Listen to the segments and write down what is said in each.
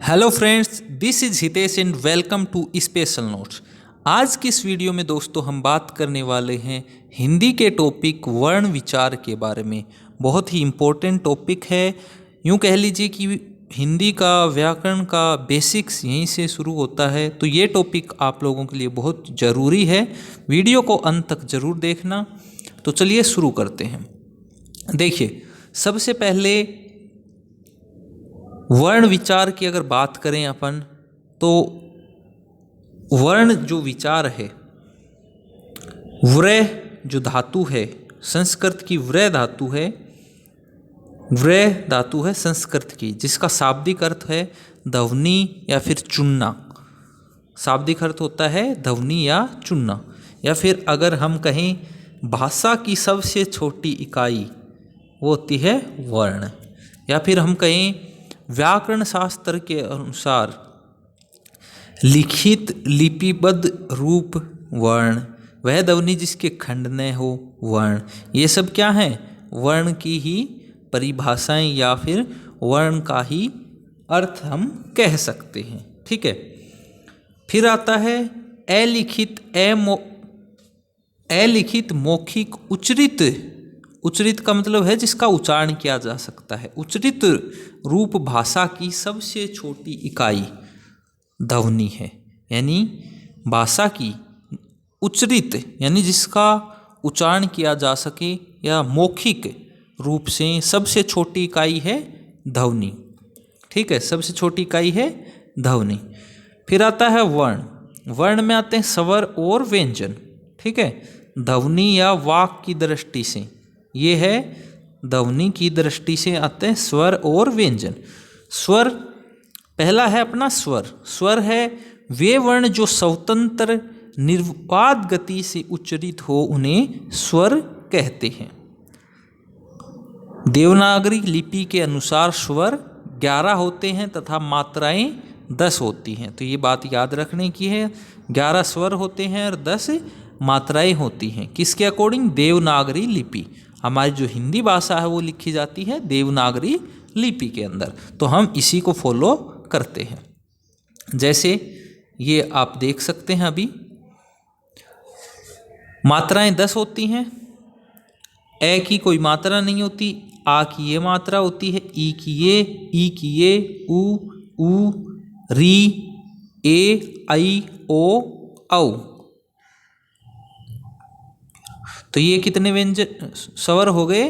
Hello friends, this is Hitesh and welcome to special notes. आज की इस वीडियो में दोस्तों हम बात करने वाले हैं हिंदी के टॉपिक वर्ण विचार के बारे में। बहुत ही इम्पोर्टेंट टॉपिक है। यूँ कह लीजिए कि हिंदी का व्याकरण का बेसिक्स यहीं से शुरू होता है, तो ये टॉपिक आप लोगों के लिए बहुत ज़रूरी है। वीडियो को अंत तक ज़रूर देखना। तो चलिए शुरू करते हैं। देखिए, सबसे पहले वर्ण विचार की अगर बात करें अपन, तो वर्ण जो विचार है, व्रय जो धातु है, संस्कृत की व्रय धातु है, व्रय धातु है संस्कृत की, जिसका शाब्दिक अर्थ है ध्वनि या फिर चुनना। शाब्दिक अर्थ होता है ध्वनि या चुनना। या फिर अगर हम कहें भाषा की सबसे छोटी इकाई, वो होती है वर्ण। या फिर हम कहें व्याकरण शास्त्र के अनुसार लिखित लिपिबद्ध रूप वर्ण, वह ध्वनि जिसके खंड न हो वर्ण। ये सब क्या है? वर्ण की ही परिभाषाएं या फिर वर्ण का ही अर्थ हम कह सकते हैं। ठीक है। फिर आता है अलिखित मौखिक उच्चरित। उच्चरित का मतलब है जिसका उच्चारण किया जा सकता है। उच्चरित रूप भाषा की सबसे छोटी इकाई ध्वनि है। यानी भाषा की उच्चरित यानी जिसका उच्चारण किया जा सके या मौखिक रूप से सबसे छोटी इकाई है ध्वनि। ठीक है, सबसे छोटी इकाई है ध्वनि। फिर आता है वर्ण। वर्ण में आते हैं स्वर और व्यंजन। ठीक है, ध्वनि या वाक की दृष्टि से ये है, ध्वनि की दृष्टि से आते हैं स्वर और व्यंजन। स्वर पहला है अपना स्वर। स्वर है वे वर्ण जो स्वतंत्र निर्वात गति से उच्चरित हो, उन्हें स्वर कहते हैं। देवनागरी लिपि के अनुसार स्वर 11 होते हैं तथा मात्राएं 10 होती हैं। तो ये बात याद रखने की है, 11 स्वर होते हैं और 10 मात्राएं होती हैं। किसके अकॉर्डिंग? देवनागरी लिपि। हमारी जो हिंदी भाषा है वो लिखी जाती है देवनागरी लिपि के अंदर, तो हम इसी को फॉलो करते हैं। जैसे ये आप देख सकते हैं, अभी मात्राएं 10 होती हैं। ए की कोई मात्रा नहीं होती, आ की ये मात्रा होती है, ई की ये, उ, री, ए, आई, ओ, औ। तो ये कितने व्यंजन स्वर हो गए?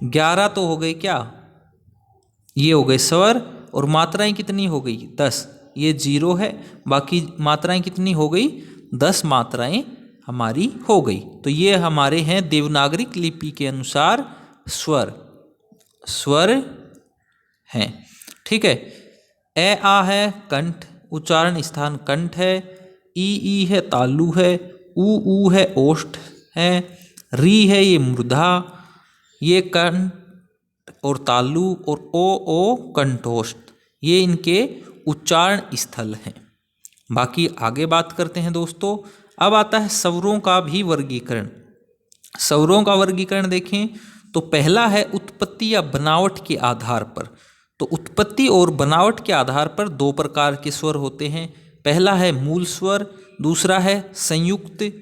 11 तो हो गए क्या? ये हो गए स्वर। और मात्राएं कितनी हो गई? 10। ये 0 है, बाकी मात्राएं कितनी हो गई? 10 मात्राएं हमारी हो गई। तो ये हमारे हैं देवनागरी लिपि के अनुसार स्वर हैं। ठीक है। ए आ है कंठ, उच्चारण स्थान कंठ है। ई है तालु है। ऊ है ओष्ठ है। री है ये मृदा, ये कंठ और तालु, और ओ कंठोष्ठ, ये इनके उच्चारण स्थल हैं। बाकी आगे बात करते हैं दोस्तों। अब आता है स्वरों का भी वर्गीकरण। स्वरों का वर्गीकरण देखें तो पहला है उत्पत्ति या बनावट के आधार पर। तो उत्पत्ति और बनावट के आधार पर 2 प्रकार के स्वर होते हैं। पहला है मूल स्वर, दूसरा है संयुक्त,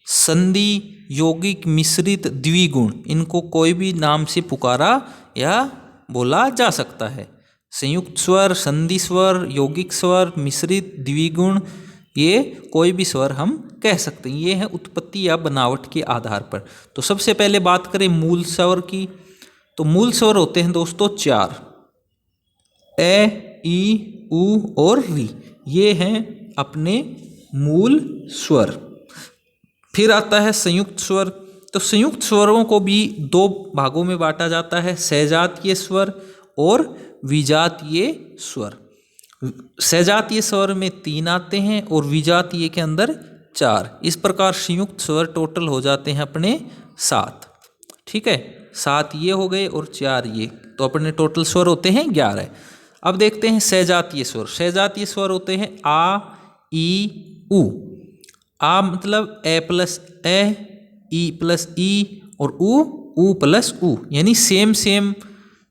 संधि, यौगिक, मिश्रित, द्विगुण। इनको कोई भी नाम से पुकारा या बोला जा सकता है। संयुक्त स्वर, संधि स्वर, यौगिक स्वर, मिश्रित, द्विगुण, ये कोई भी स्वर हम कह सकते हैं। ये है उत्पत्ति या बनावट के आधार पर। तो सबसे पहले बात करें मूल स्वर की, तो मूल स्वर होते हैं दोस्तों 4, ए, ई, उ और री। ये हैं अपने मूल स्वर। फिर आता है संयुक्त स्वर। तो संयुक्त स्वरों को भी 2 भागों में बांटा जाता है, सहजातीय स्वर और विजातीय स्वर। सहजातीय स्वर में 3 आते हैं और विजातीय के अंदर 4। इस प्रकार संयुक्त स्वर टोटल हो जाते हैं अपने 7। ठीक है, 7 ये हो गए और 4 ये, तो अपने टोटल स्वर होते हैं 11। अब देखते हैं सहजातीय स्वर। सहजातीय स्वर होते हैं आ, ई, उ। आ मतलब ए प्लस ए, ई प्लस ई, और उ प्लस उ। यानी सेम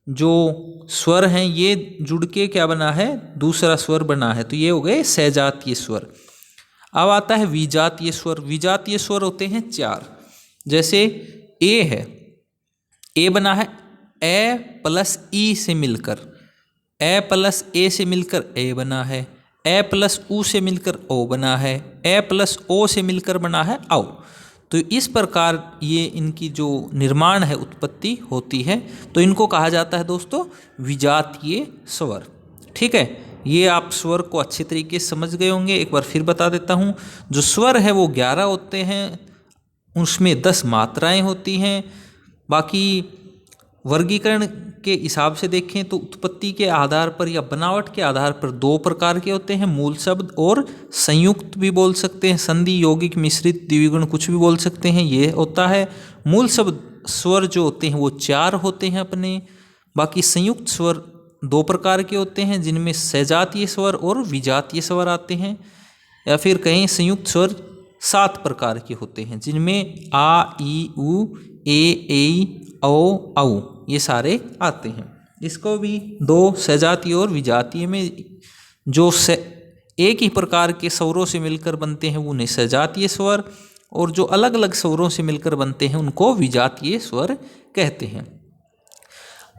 जो स्वर हैं ये जुड़ के क्या बना है, दूसरा स्वर बना है, तो ये हो गए सजातीय स्वर। अब आता है विजातीय स्वर। विजातीय स्वर होते हैं 4। जैसे ए है, ए बना है ए प्लस ई से मिलकर, ए प्लस ए से मिलकर ए बना है, ए प्लस ऊ से मिलकर ओ बना है, ए प्लस ओ से मिलकर बना है औ। तो इस प्रकार ये इनकी जो निर्माण है, उत्पत्ति होती है, तो इनको कहा जाता है दोस्तों विजातीय स्वर। ठीक है, ये आप स्वर को अच्छे तरीके से समझ गए होंगे। एक बार फिर बता देता हूँ, जो स्वर है वो 11 होते हैं, उसमें 10 मात्राएं होती हैं। बाकी वर्गीकरण के हिसाब से देखें तो उत्पत्ति के आधार पर या बनावट के आधार पर 2 प्रकार के होते हैं, मूल शब्द और संयुक्त भी बोल सकते हैं, संधि, यौगिक, मिश्रित, द्विगुण, कुछ भी बोल सकते हैं, ये होता है। मूल शब्द स्वर जो होते हैं वो 4 होते हैं अपने। बाकी संयुक्त स्वर 2 प्रकार के होते हैं, जिनमें सजातीय स्वर और विजातीय स्वर आते हैं, या फिर कहीं संयुक्त स्वर 7 प्रकार के होते हैं, जिनमें आ, ई, उ, ए, औ, औ ये सारे आते हैं। इसको भी 2 सजातीय और विजातीय में जो एक ही प्रकार के स्वरों से मिलकर बनते हैं वो उन्हें सजातीय स्वर, और जो अलग अलग स्वरों से मिलकर बनते हैं उनको विजातीय स्वर कहते हैं।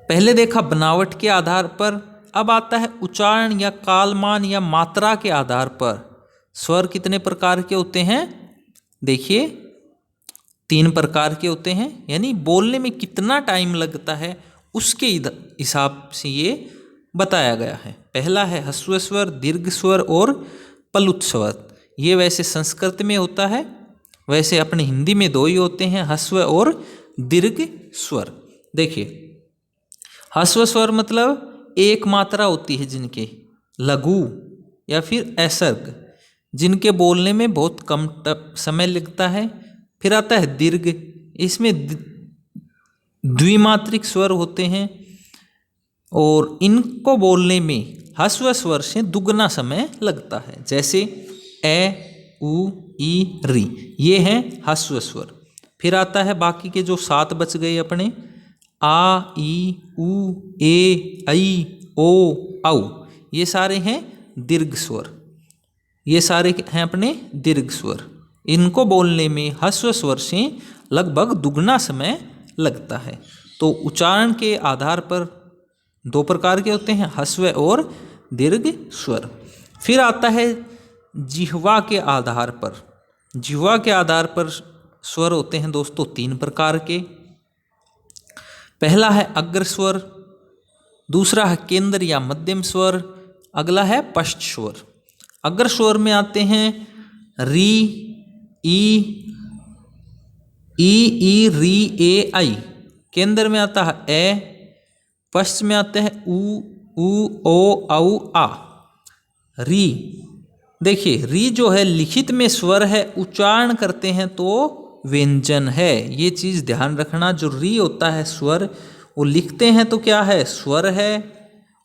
पहले देखा बनावट के आधार पर, अब आता है उच्चारण या कालमान या मात्रा के आधार पर स्वर कितने प्रकार के होते हैं। देखिए 3 प्रकार के होते हैं, यानी बोलने में कितना टाइम लगता है उसके हिसाब से ये बताया गया है। पहला है ह्रस्व स्वर, दीर्घ स्वर और प्लुत स्वर। ये वैसे संस्कृत में होता है, वैसे अपने हिंदी में 2 ही होते हैं, ह्रस्व और दीर्घ स्वर। देखिए ह्रस्व स्वर मतलब एक मात्रा होती है जिनके, लघु या फिर असर्ग, जिनके बोलने में बहुत कम समय लगता है। फिर आता है दीर्घ, इसमें द्विमात्रिक स्वर होते हैं और इनको बोलने में ह्रस्व स्वर से दुगना समय लगता है। जैसे ए, उ, ई, री, ये हैं ह्रस्व स्वर। फिर आता है बाकी के जो 7 बच गए अपने, आ, ई, उ, ए, ऐ, ओ, औ, ये सारे हैं दीर्घ स्वर। ये सारे हैं अपने दीर्घ स्वर। इनको बोलने में ह्रस्व स्वर से लगभग दुगना समय लगता है। तो उच्चारण के आधार पर 2 प्रकार के होते हैं, ह्रस्व और दीर्घ स्वर। फिर आता है जिह्वा के आधार पर। जिह्वा के आधार पर स्वर होते हैं दोस्तों 3 प्रकार के। पहला है अग्र स्वर, दूसरा है केंद्र या मध्यम स्वर, अगला है पश्च स्वर। अग्र स्वर में आते हैं री, ई, री, ए, आई। केंद्र में आता है ए, पश्च में आते हैं उ, ओ, औ, आ। री, देखिए री जो है लिखित में स्वर है, उच्चारण करते हैं तो व्यंजन है। ये चीज़ ध्यान रखना, जो री होता है स्वर, वो लिखते हैं तो क्या है, स्वर है,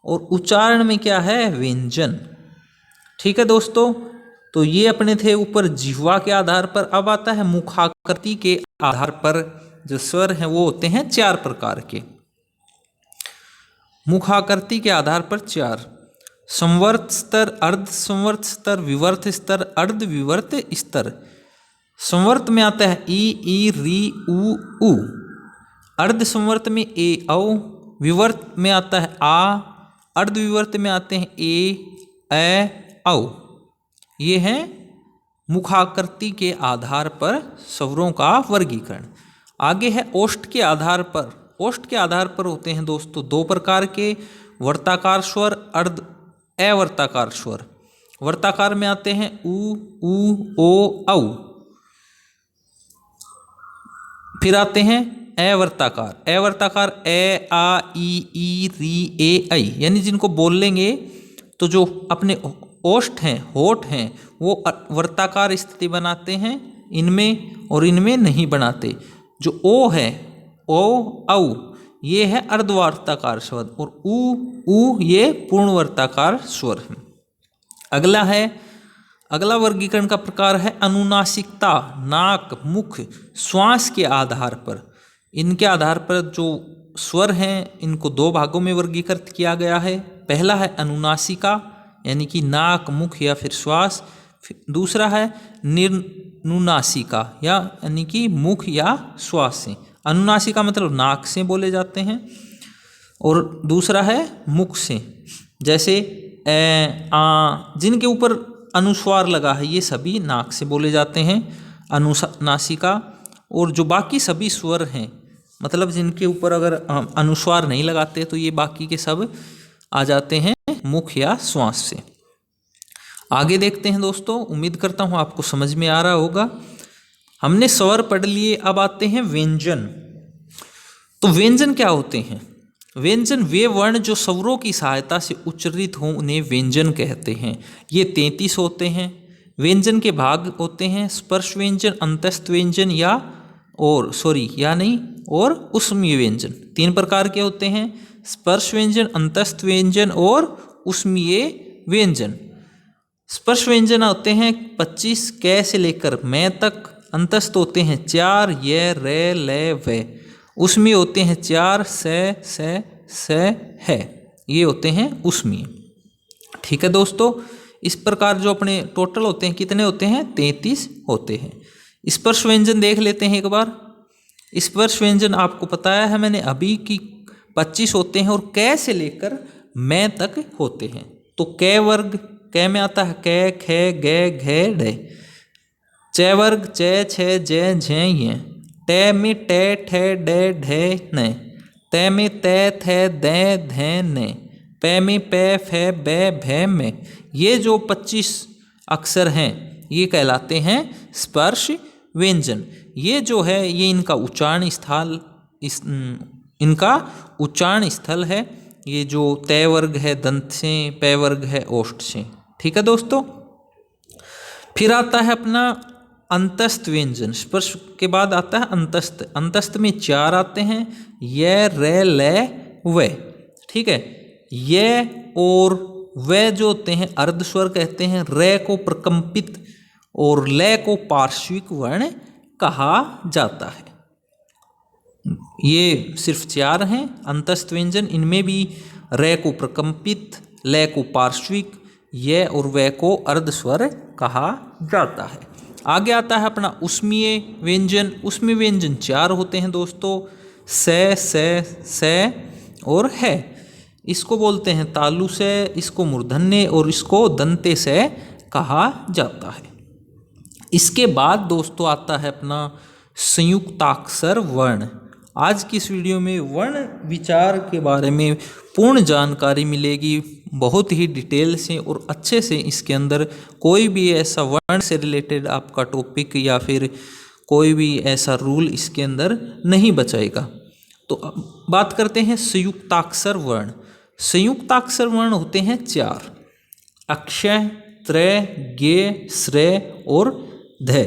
और उच्चारण में क्या है, व्यंजन। ठीक है दोस्तों, तो ये अपने थे ऊपर जिह्वा के आधार पर। अब आता है मुखाकृति के आधार पर। जो स्वर हैं वो होते हैं 4 प्रकार के। मुखाकृति के आधार पर 4: संवर्त स्तर, अर्ध संवर्त स्तर, विवर्त स्तर, अर्ध विवर्त स्तर। संवर्त में आता है ई, री, उ। अर्ध संवर्त में ए, औ। विवर्त में आता है आ। अर्ध विवर्त में आते हैं ए, औ। ये हैं मुखाकृति के आधार पर स्वरों का वर्गीकरण। आगे है ओष्ठ के आधार पर। ओष्ठ के आधार पर होते हैं दोस्तों 2 प्रकार के, वर्ताकार स्वर, अर्ध अवर्ताकार स्वर। वर्ताकार में आते हैं उ, ओ, औ। फिर आते हैं अवर्ताकार। अवर्ताकार ए, आ, ई, री, ए, ऐ, यानी जिनको बोल लेंगे तो जो अपने ओष्ठ हैं, होठ हैं, वो वर्ताकार स्थिति बनाते हैं इनमें, और इनमें नहीं बनाते। जो ओ है, ओ, औ, ये है अर्धवर्ताकार स्वर, और उ, ये पूर्णवर्ताकार स्वर है। अगला वर्गीकरण का प्रकार है अनुनासिकता। नाक, मुख, श्वास के आधार पर, इनके आधार पर जो स्वर हैं इनको दो भागों में वर्गीकृत किया गया है। पहला है अनुनासिका यानी कि नाक, मुख या फिर श्वास। दूसरा है निर्नुनासिका यानी कि मुख या श्वास से। अनुनासिका मतलब नाक से बोले जाते हैं और दूसरा है मुख से, जैसे ए, आ, जिनके ऊपर अनुस्वार लगा है ये सभी नाक से बोले जाते हैं अनुनासिका। और जो बाकी सभी स्वर हैं मतलब जिनके ऊपर अगर अनुस्वार नहीं लगाते तो ये बाकी के सब आ जाते हैं मुख या श्वास से। आगे देखते हैं दोस्तों, उम्मीद करता हूँ आपको समझ में आ रहा होगा। हमने स्वर पढ़ लिए, अब आते हैं व्यंजन। तो व्यंजन क्या होते हैं? व्यंजन वे वर्ण जो स्वरों की सहायता से उच्चारित हों उन्हें व्यंजन कहते हैं। ये 33 होते हैं। व्यंजन के भाग होते हैं स्पर्श व्यंजन, अंतस्थ व्यंजन और ऊष्मीय व्यंजन। 3 प्रकार के होते हैं, स्पर्श व्यंजन, अंतस्थ व्यंजन और ऊष्मीय व्यंजन। स्पर्श व्यंजन होते हैं 25 कै से लेकर मैं तक। अंतस्थ होते हैं 4 य, रे, ले, वे। ऊष्मीय होते हैं 4 से, है। ये होते हैं ऊष्मीय। ठीक है दोस्तों, इस प्रकार जो अपने टोटल होते हैं कितने होते हैं? 33 होते हैं। स्पर्श व्यंजन देख लेते हैं एक बार। स्पर्श व्यंजन आपको बताया है मैंने अभी कि 25 होते हैं और कै से लेकर मैं तक होते हैं। तो कै वर्ग, कै में आता है कै, खे, गे, घे, डे। च वर्ग च, छ, जय, झे, ये। टे में टे, ठे, डे, ढे, ने। ते में ते, थे, दे, धे, ने। पै में पै, फै, बै, भै, में। ये जो 25 अक्षर हैं ये कहलाते हैं स्पर्श व्यंजन। ये जो है ये इनका उच्चारण स्थल है। ये जो तय वर्ग है दंत से, पै वर्ग है ओष्ठ से। ठीक है दोस्तों, फिर आता है अपना अंतस्थ व्यंजन। स्पर्श के बाद आता है अंतस्थ। अंतस्थ में 4 आते हैं, य, रे, ले, वे। ठीक है, ये और वे जो होते हैं अर्ध स्वर कहते हैं। रे को प्रकंपित और ले को पार्श्विक वर्ण कहा जाता है। ये सिर्फ 4 हैं अंतस्थ व्यंजन। इनमें भी रे को प्रकंपित, ले को पार्श्विक, ये और वे को अर्ध स्वर कहा जाता है। आगे आता है अपना ऊष्मीय व्यंजन। ऊष्मीय व्यंजन 4 होते हैं दोस्तों, से और है। इसको बोलते हैं तालु से, इसको मूर्धन्य और इसको दंते से कहा जाता है। इसके बाद दोस्तों आता है अपना संयुक्ताक्षर वर्ण। आज की इस वीडियो में वर्ण विचार के बारे में पूर्ण जानकारी मिलेगी, बहुत ही डिटेल से और अच्छे से। इसके अंदर कोई भी ऐसा वर्ण से रिलेटेड आपका टॉपिक या फिर कोई भी ऐसा रूल इसके अंदर नहीं बचाएगा। तो बात करते हैं संयुक्ताक्षर वर्ण। संयुक्ताक्षर वर्ण होते हैं 4, अक्षय, त्रय, गे, श्रेय और ध।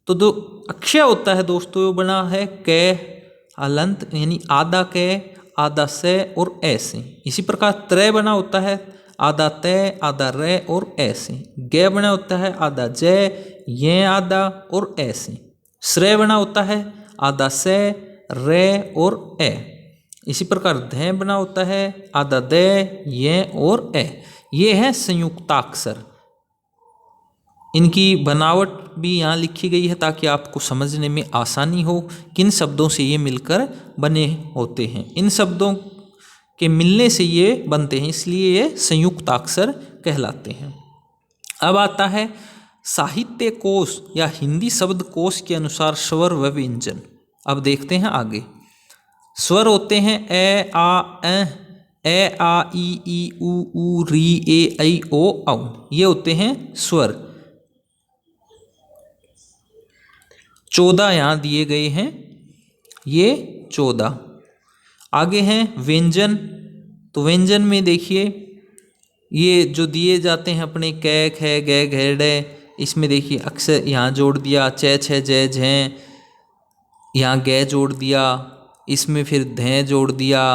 तो जो अक्षय होता है दोस्तों वो बना है कै अलंत यानी आधा कै, आधा से और ऐसे। इसी प्रकार त्रय बना होता है आधा तय, आधा रे और ऐसे। गे बना होता है आधा जय, ये आधा और ऐसे। श्रेय बना होता है आधा से, रे और ए। इसी प्रकार ध बना होता है आधा दे, ये और ए। ये है संयुक्ताक्षर। इनकी बनावट भी यहाँ लिखी गई है ताकि आपको समझने में आसानी हो किन शब्दों से ये मिलकर बने होते हैं। इन शब्दों के मिलने से ये बनते हैं, इसलिए ये संयुक्ताक्षर कहलाते हैं। अब आता है साहित्य कोश या हिंदी शब्द कोश के अनुसार स्वर व व्यंजन। अब देखते हैं आगे। स्वर होते हैं ए, आ, ई, ऊ, री, ए, ऐ, ओ, औ। ये होते हैं स्वर। 14 यहाँ दिए गए हैं, ये 14। आगे हैं व्यंजन। तो व्यंजन में देखिए ये जो दिए जाते हैं अपने कै, खे, गे, घे, डे। इसमें देखिए अक्षर यहाँ जोड़ दिया, च, छ, जय, झें। यहाँ गे जोड़ दिया, इसमें फिर धै जोड़ दिया,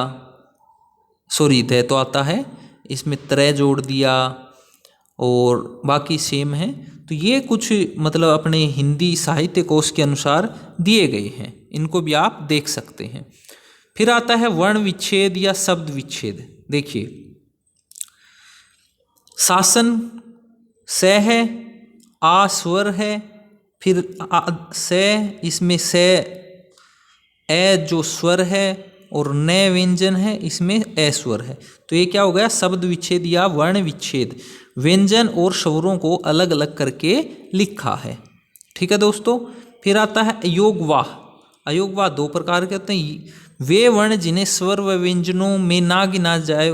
धै तो आता है, इसमें त्रय जोड़ दिया और बाकी सेम है। तो ये कुछ मतलब अपने हिंदी साहित्य कोश के अनुसार दिए गए हैं, इनको भी आप देख सकते हैं। फिर आता है वर्ण विच्छेद या शब्द विच्छेद। देखिए शासन से है, आ स्वर है, फिर से, इसमें से ए जो स्वर है और न व्यंजन है, इसमें ए स्वर है। तो ये क्या हो गया, शब्द विच्छेद या वर्ण विच्छेद। व्यंजन और स्वरों को अलग अलग करके लिखा है। ठीक है दोस्तों। फिर आता है अयोगवाह। अयोगवाह दो प्रकार के होते हैं। वे वर्ण जिन्हें स्वर व व्यंजनों में ना गिना जाए,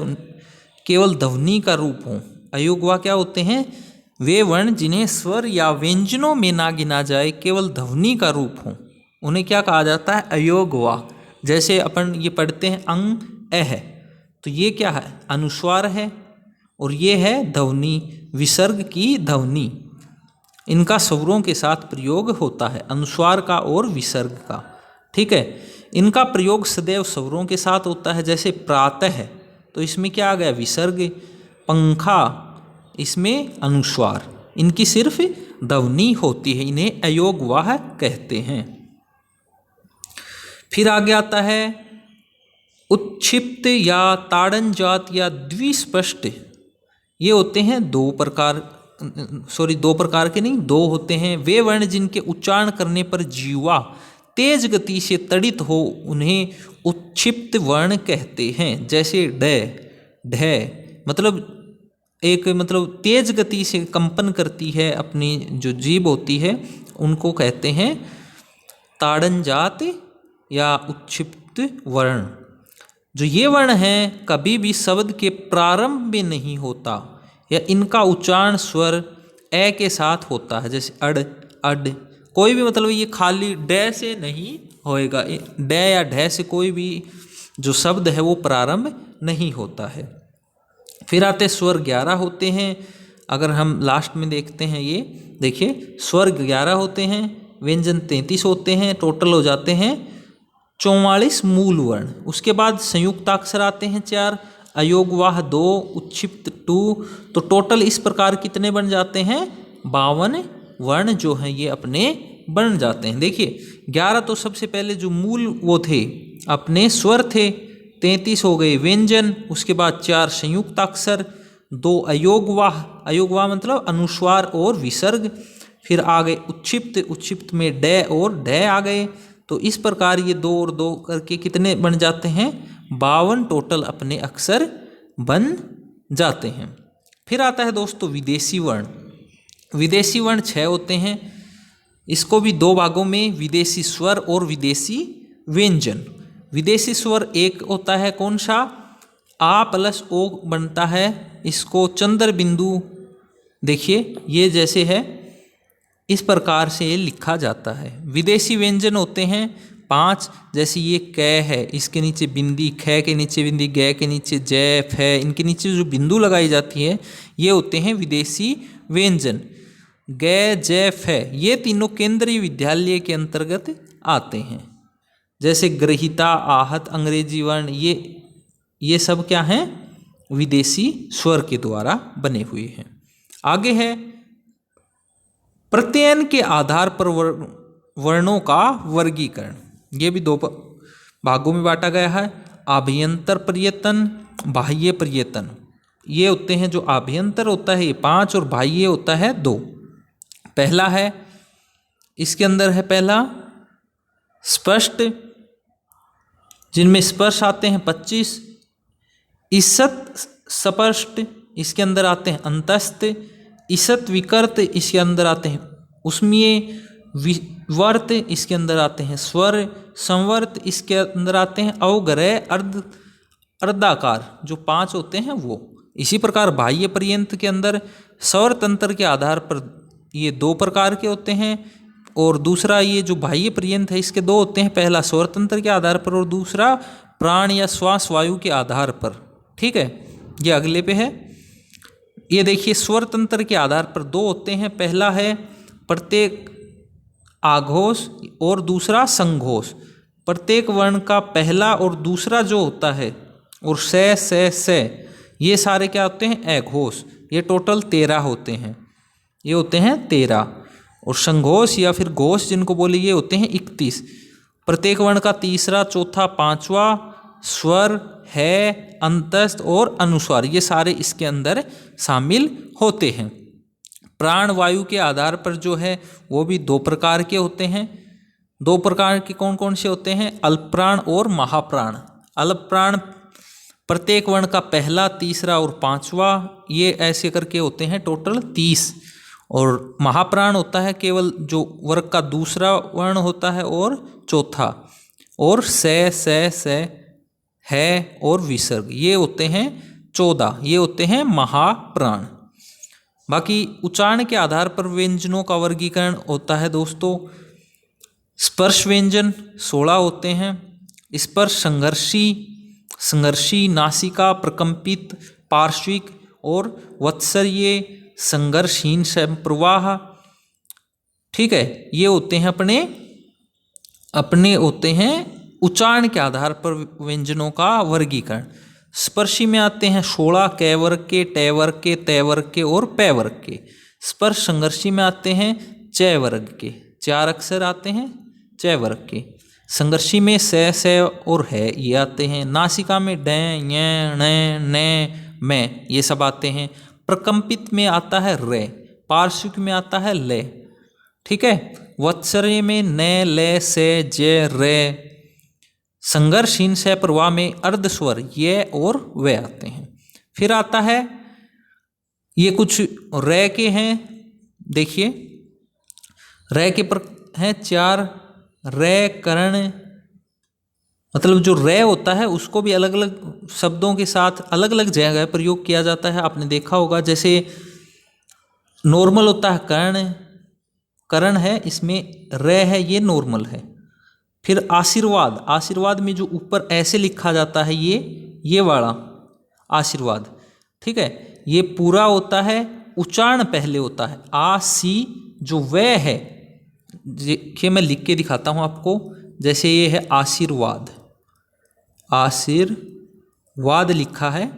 केवल ध्वनि का रूप हो। अयोगवाह क्या होते हैं, वे वर्ण जिन्हें स्वर या व्यंजनों में ना गिना जाए, केवल ध्वनि का रूप हो, उन्हें क्या कहा जाता है, अयोगवाह। जैसे अपन ये पढ़ते हैं अंग ए है, तो ये क्या है, अनुस्वार है, और ये है ध्वनि, विसर्ग की ध्वनि। इनका स्वरों के साथ प्रयोग होता है, अनुस्वार का और विसर्ग का। ठीक है। इनका प्रयोग सदैव स्वरों के साथ होता है। जैसे प्रातः है, तो इसमें क्या आ गया, विसर्ग। पंखा, इसमें अनुस्वार। इनकी सिर्फ ध्वनि होती है, इन्हें अयोगवाह कहते हैं। फिर आगे आता है उत्क्षिप्त या ताड़न जात या द्विस्पष्ट। ये होते हैं दो प्रकार के नहीं, दो होते हैं। वे वर्ण जिनके उच्चारण करने पर जीवा तेज गति से तड़ित हो, उन्हें उत्क्षिप्त वर्ण कहते हैं। जैसे ड, ढ, मतलब तेज गति से कंपन करती है, अपनी जो जीभ होती है, उनको कहते हैं ताड़न जात या उत्क्षिप्त वर्ण। जो ये वर्ण हैं, कभी भी शब्द के प्रारंभ में नहीं होता, या इनका उच्चारण स्वर ए के साथ होता है। जैसे अड, अड, कोई भी मतलब ये खाली डे से नहीं होएगा। डे या ढे से कोई भी जो शब्द है वो प्रारंभ नहीं होता है। फिर आते स्वर 11 होते हैं। अगर हम लास्ट में देखते हैं, ये देखिए स्वर 11 होते हैं, व्यंजन 33 होते हैं, टोटल हो जाते हैं 44 मूल वर्ण। उसके बाद संयुक्ताक्षर आते हैं 4, अयोगवाह 2, उत्क्षिप्त 2। तो टोटल इस प्रकार कितने बन जाते हैं, 52 वर्ण जो हैं ये अपने बन जाते हैं। देखिए 11 तो सबसे पहले जो मूल वो थे अपने स्वर थे, 33 हो गए व्यंजन, उसके बाद 4 संयुक्ताक्षर, 2 अयोगवाह, अयोगवाह मतलब अनुस्वार और विसर्ग, फिर आ गए उत्क्षिप्त, उत्क्षिप्त में डे और ढे आ गए। तो इस प्रकार ये 2 और 2 करके कितने बन जाते हैं, 52 टोटल अपने अक्षर बन जाते हैं। फिर आता है दोस्तों विदेशी वर्ण। विदेशी वर्ण 6 होते हैं। इसको भी 2 भागों में, विदेशी स्वर और विदेशी व्यंजन। विदेशी स्वर एक होता है कौन सा, आ प्लस ओ बनता है, इसको चंद्र बिंदु, देखिए ये जैसे है, इस प्रकार से लिखा जाता है। विदेशी व्यंजन होते हैं 5, जैसे ये कै है, इसके नीचे बिंदी, ख के नीचे बिंदी, ग के नीचे जय, फ, इनके नीचे जो बिंदु लगाई जाती है ये होते हैं विदेशी व्यंजन। ग, जय, फ, ये तीनों केंद्रीय विद्यालय के अंतर्गत आते हैं। जैसे ग्रहिता, आहत, अंग्रेजी वर्ण, ये सब क्या हैं, विदेशी स्वर के द्वारा बने हुए हैं। आगे है प्रत्ययन के आधार पर वर्णों का वर्गीकरण। ये भी 2 भागों में बांटा गया है, आभ्यंतर प्रयतन, बाह्य प्रयतन। ये होते हैं जो आभ्यंतर होता है ये 5 और बाह्य होता है 2। पहला है, इसके अंदर है पहला स्पष्ट, जिनमें स्पर्श आते हैं 25, ईसत स्पष्ट, इसके अंदर आते हैं अंतस्थ, ईसत विकर्त, इसके अंदर आते हैं उसमें वर्त, इसके अंदर आते हैं स्वर, संवर्त, इसके अंदर आते हैं अवग्रह, अर्धाकार, जो 5 होते हैं वो। इसी प्रकार बाह्य पर्यंत के अंदर स्वर तंत्र के आधार पर ये 2 प्रकार के होते हैं, और दूसरा ये जो बाह्य पर्यंत है इसके 2 होते हैं, पहला स्वर तंत्र के आधार पर और दूसरा प्राण या श्वास वायु के आधार पर। ठीक है, ये अगले पे है। ये देखिए स्वर तंत्र के आधार पर 2 होते हैं, पहला है प्रत्येक आघोष और दूसरा संघोष। प्रत्येक वर्ण का पहला और दूसरा जो होता है, और से ये सारे क्या होते हैं, अघोष। ये टोटल 13 होते हैं, ये होते हैं 13। और संघोष या फिर घोष जिनको बोले, ये होते हैं 31। प्रत्येक वर्ण का तीसरा, चौथा, 5वां स्वर, है, अंतस्थ और अनुस्वार, ये सारे इसके अंदर शामिल होते हैं। प्राण वायु के आधार पर जो है वो भी दो प्रकार के होते हैं। दो प्रकार के कौन कौन से होते हैं? अल्पप्राण और महाप्राण। अल्पप्राण प्रत्येक वर्ण का पहला, तीसरा और पांचवा, ये ऐसे करके होते हैं टोटल 30। और महाप्राण होता है केवल जो वर्ग का दूसरा वर्ण होता है और चौथा, और से, है और विसर्ग, ये होते हैं 14, ये होते हैं महाप्राण। बाकी उच्चारण के आधार पर व्यंजनों का वर्गीकरण होता है दोस्तों। स्पर्श व्यंजन 16 होते हैं। स्पर्श संघर्षी, नासिका, प्रकंपित, पार्श्विक और वत्सर्य, संघर्षहीन, संप्रवाह। ठीक है, ये होते हैं अपने होते हैं उच्चारण के आधार पर व्यंजनों का वर्गीकरण। स्पर्शी में आते हैं 16 कै वर्ग के, टै वर्ग के, तै वर्ग के और पै वर्ग के। स्पर्श संघर्षी में आते हैं चै वर्ग के, 4 अक्षर आते हैं चै वर्ग के। संघर्षी में से और है ये आते हैं। नासिका में डै, ञ, ण, न, मैं, ये सब आते हैं। प्रकंपित में आता है रे, पार्श्विक में आता है ले। ठीक है, वत्सर्य में न, ले, से, जे, रे। संघर्षहीन से प्रवाह में अर्धस्वर ये और वे आते हैं। फिर आता है, ये कुछ रे के हैं, देखिए रे के पर हैं 4। रे करण, मतलब जो रे होता है उसको भी अलग अलग शब्दों के साथ अलग अलग जगह प्रयोग किया जाता है, आपने देखा होगा। जैसे नॉर्मल होता है करण है, इसमें रे है, ये नॉर्मल है। फिर आशीर्वाद में जो ऊपर ऐसे लिखा जाता है ये वाला आशीर्वाद, ठीक है, ये पूरा होता है, उच्चारण पहले होता है। जो वे है, देखिए मैं लिख के दिखाता हूँ आपको। जैसे ये है आशीर्वाद लिखा है,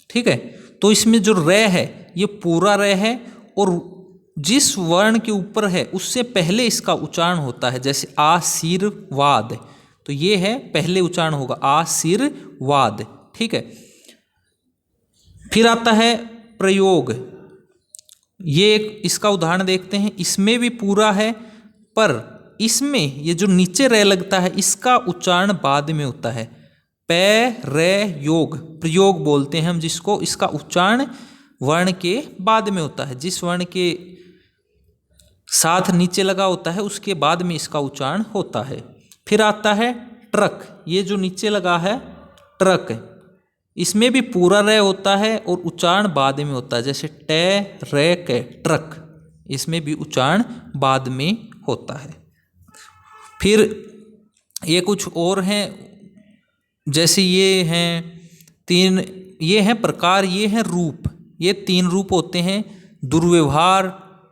ठीक है, तो इसमें जो रे है ये पूरा रे है, और जिस वर्ण के ऊपर है उससे पहले इसका उच्चारण होता है। जैसे आशीर्वाद, तो ये है पहले उच्चारण होगा आशीर्वाद, ठीक है। फिर आता है प्रयोग, ये एक इसका उदाहरण देखते हैं। इसमें भी पूरा है, पर इसमें ये जो नीचे रे लगता है इसका उच्चारण बाद में होता है। प्रयोग बोलते हैं हम जिसको, इसका उच्चारण वर्ण के बाद में होता है। जिस वर्ण के साथ नीचे लगा होता है उसके बाद में इसका उच्चारण होता है। फिर आता है ट्रक, ये जो नीचे लगा है ट्रक, इसमें भी पूरा रे होता है और उच्चारण बाद में होता है। जैसे टे रे के ट्रक, इसमें भी उच्चारण बाद में होता है। फिर ये कुछ और हैं, जैसे ये हैं 3, ये हैं प्रकार, ये हैं रूप। ये 3 रूप होते हैं, दुर्व्यवहार,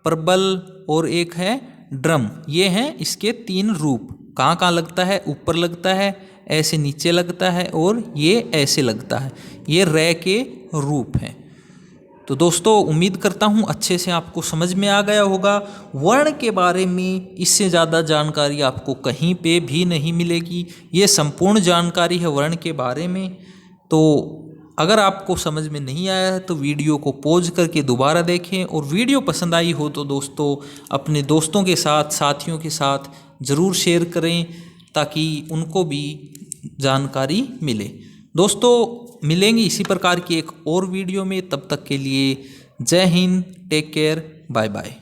प्रबल और एक है ड्रम। ये हैं इसके 3 रूप। कहाँ कहाँ लगता है? ऊपर लगता है, ऐसे नीचे लगता है और ये ऐसे लगता है। ये रे के रूप हैं। तो दोस्तों उम्मीद करता हूँ अच्छे से आपको समझ में आ गया होगा। वर्ण के बारे में इससे ज़्यादा जानकारी आपको कहीं पे भी नहीं मिलेगी। ये संपूर्ण जानकारी है वर्ण के बारे में। तो अगर आपको समझ में नहीं आया है तो वीडियो को पॉज करके दोबारा देखें, और वीडियो पसंद आई हो तो दोस्तों अपने दोस्तों के साथ, साथियों के साथ ज़रूर शेयर करें ताकि उनको भी जानकारी मिले। दोस्तों मिलेंगे इसी प्रकार की एक और वीडियो में, तब तक के लिए जय हिंद, टेक केयर, बाय बाय।